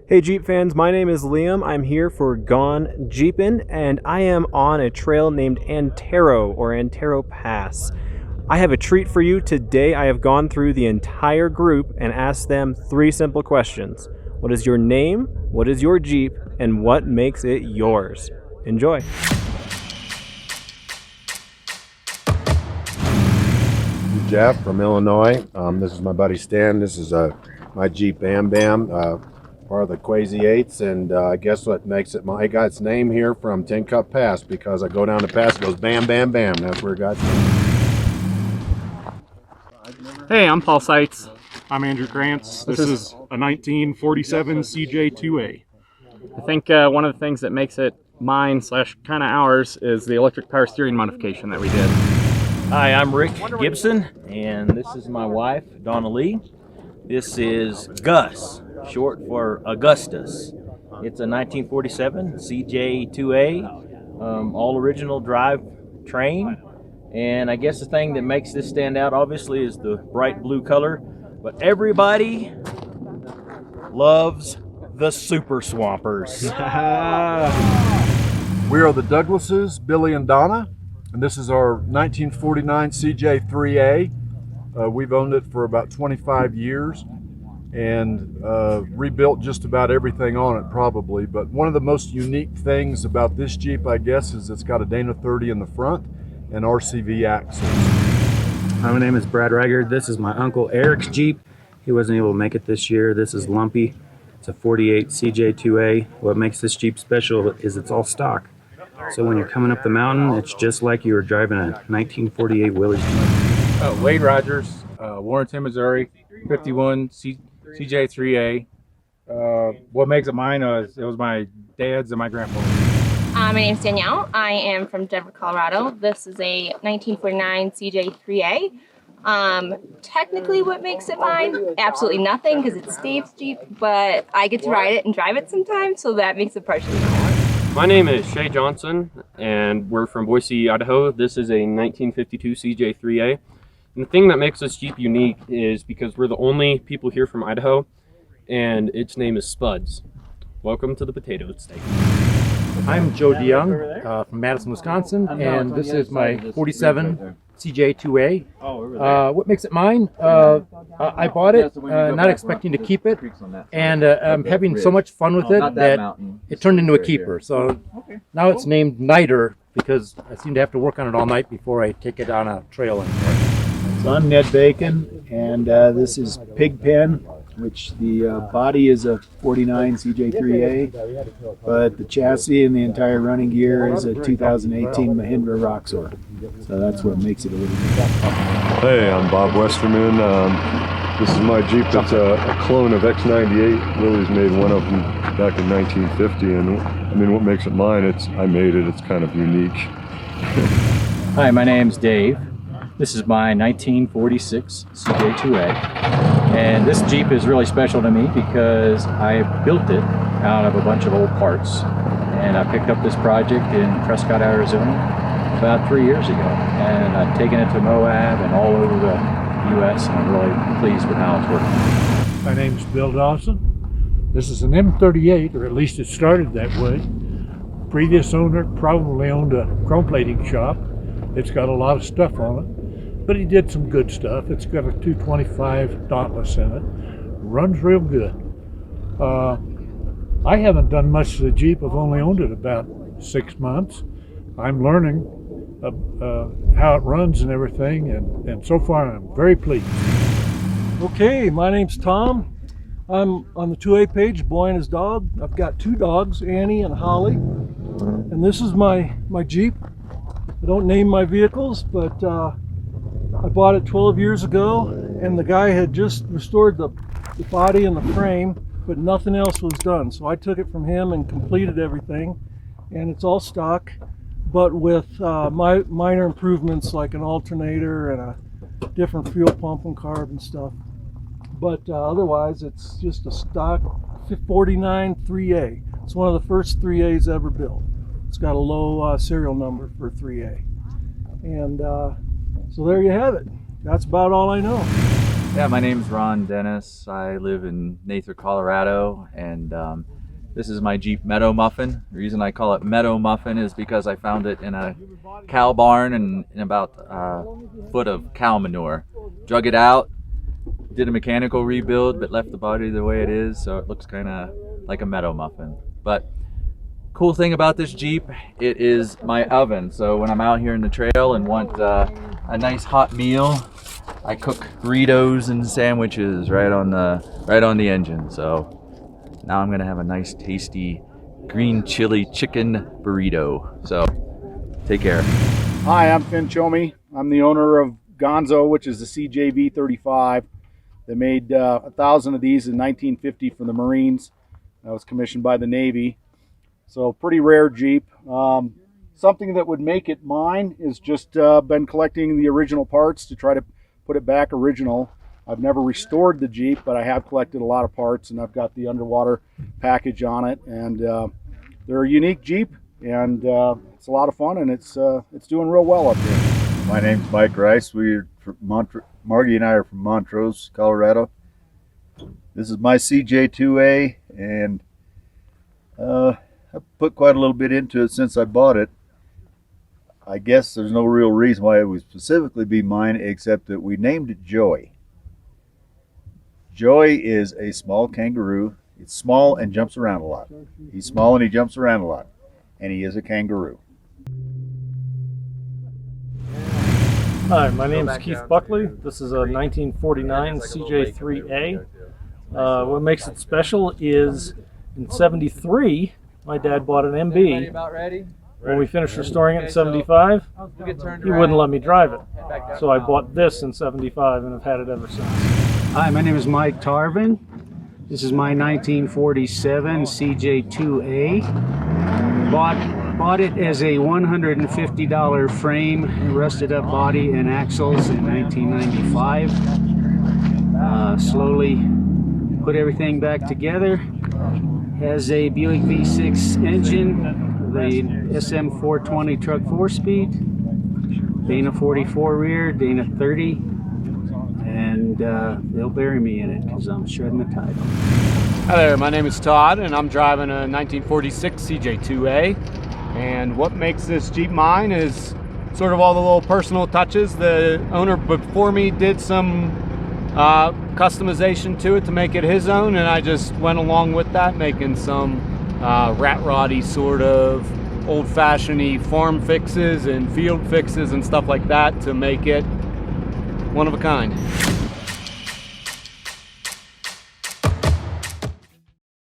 Hey Jeep fans, my name is Liam. I'm here for Gone Jeepin', and I am on a trail named Antero or Antero Pass. I have a treat for you today. I have gone through the entire group and asked them 3 simple questions. What is your name? What is your Jeep? And what makes it yours? Enjoy. Jeff from Illinois. This is my buddy Stan. This is my Jeep Bam Bam, part of the Quasi 8s, and I guess what makes it I got its name here from Tin Cup Pass, because I go down the pass, it goes bam, bam, bam. That's where it got its name. Hey, I'm Paul Seitz. I'm Andrew Krantz. This is a 1947 CJ2A. I think one of the things that makes it mine / kind of ours is the electric power steering modification that we did. Hi, I'm Rick Gibson, and this is my wife, Donna Lee. This is Gus, short for Augustus. It's a 1947 CJ2A, all original drive train. And I guess the thing that makes this stand out, obviously, is the bright blue color. But everybody loves the Super Swampers. We are the Douglases, Billy and Donna, and this is our 1949 CJ3A. We've owned it for about 25 years and rebuilt just about everything on it probably. But one of the most unique things about this Jeep, I guess, is it's got a Dana 30 in the front and RCV axles. Hi, my name is Brad Reiger. This is my uncle Eric's Jeep. He wasn't able to make it this year. This is Lumpy. It's a 48 CJ2A. What makes this Jeep special is it's all stock. So when you're coming up the mountain, it's just like you were driving a 1948 Willys Jeep. Wade Rogers, Warrenton, Missouri, 51 CJ3A. What makes it mine is it was my dad's and my grandfather's. My name is Danielle. I am from Denver, Colorado. This is a 1949 CJ3A. Technically what makes it mine? Absolutely nothing, because it's Dave's Jeep, but I get to ride it and drive it sometimes, so that makes it partially mine. My name is Shea Johnson, and we're from Boise, Idaho. This is a 1952 CJ3A. And the thing that makes this Jeep unique is because we're the only people here from Idaho, and its name is Spuds. Welcome to the Potato State. I'm Joe DeYoung from Madison, Wisconsin, and this is my 47 CJ2A. What makes it mine? I bought it not expecting to keep it, and I'm having so much fun with it that it turned into a keeper. So now it's named Nighter because I seem to have to work on it all night before I take it on a trail anymore. So I'm Ned Bacon, and this is Pigpen, which the body is a 49 CJ3A, but the chassis and the entire running gear is a 2018 Mahindra Rockstar. So that's what makes it a little bit. Hey, I'm Bob Westerman. This is my Jeep. It's a clone of X98. Willys made one of them back in 1950, and I mean, what makes it mine? I made it. It's kind of unique. Hi, my name's Dave. This is my 1946 CJ2A, and this Jeep is really special to me because I built it out of a bunch of old parts, and I picked up this project in Prescott, Arizona about 3 years ago, and I've taken it to Moab and all over the U.S., and I'm really pleased with how it's working. My name's Bill Dawson. This is an M38, or at least it started that way. Previous owner probably owned a chrome plating shop. It's got a lot of stuff on it, but he did some good stuff. It's got a 225 Dauntless in it. Runs real good. I haven't done much to the Jeep. I've only owned it about 6 months. I'm learning how it runs and everything, and so far I'm very pleased. Okay, my name's Tom. I'm on the 2A page, Boy and His Dog. I've got 2 dogs, Annie and Holly, and this is my Jeep. I don't name my vehicles, but I bought it 12 years ago, and the guy had just restored the body and the frame, but nothing else was done. So I took it from him and completed everything, and it's all stock, but with minor improvements like an alternator and a different fuel pump and carb and stuff. But otherwise, it's just a stock 49 3A. It's one of the first 3As ever built. It's got a low serial number for 3A. And so there you have it. That's about all I know. Yeah, my name's Ron Dennis. I live in Nather, Colorado, and this is my Jeep Meadow Muffin. The reason I call it Meadow Muffin is because I found it in a cow barn and in about a foot of cow manure. Drug it out, did a mechanical rebuild, but left the body the way it is, so it looks kind of like a Meadow Muffin. But cool thing about this Jeep, it is my oven. So when I'm out here in the trail and want a nice hot meal, I cook burritos and sandwiches right on the engine. So now I'm gonna have a nice tasty green chili chicken burrito. So take care. Hi, I'm Finn Chomey. I'm the owner of Gonzo, which is the CJV35. They made 1,000 of these in 1950 for the Marines. That was commissioned by the Navy. So pretty rare Jeep. Something that would make it mine is just been collecting the original parts to try to put it back original. I've never restored the Jeep, but I have collected a lot of parts, and I've got the underwater package on it. And they're a unique Jeep, and it's a lot of fun, and it's doing real well up here. My name's Mike Rice. We're from Margie and I are from Montrose, Colorado. This is my CJ2A, and I've put quite a little bit into it since I bought it. I guess there's no real reason why it would specifically be mine, except that we named it Joey. Joey is a small kangaroo. It's small and jumps around a lot. He's small and he jumps around a lot, and he is a kangaroo. Hi, my name is Keith Buckley. This is a 1949 CJ3A. What makes it special is in '73, my dad bought an MB. When we finished restoring it in '75, he wouldn't let me drive it. So I bought this in '75 and have had it ever since. Hi, my name is Mike Tarvin. This is my 1947 CJ2A. Bought it as a $150 frame, rusted up body and axles in 1995. Slowly put everything back together. Has a Buick V6 engine, the SM420 truck 4-speed, Dana 44 rear, Dana 30, and they'll bury me in it because I'm shredding the title. Hi there, my name is Todd, and I'm driving a 1946 CJ2A. And what makes this Jeep mine is sort of all the little personal touches. The owner before me did some customization to it to make it his own, and I just went along with that, making some rat roddy sort of old-fashioned-y farm fixes and field fixes and stuff like that to make it one of a kind.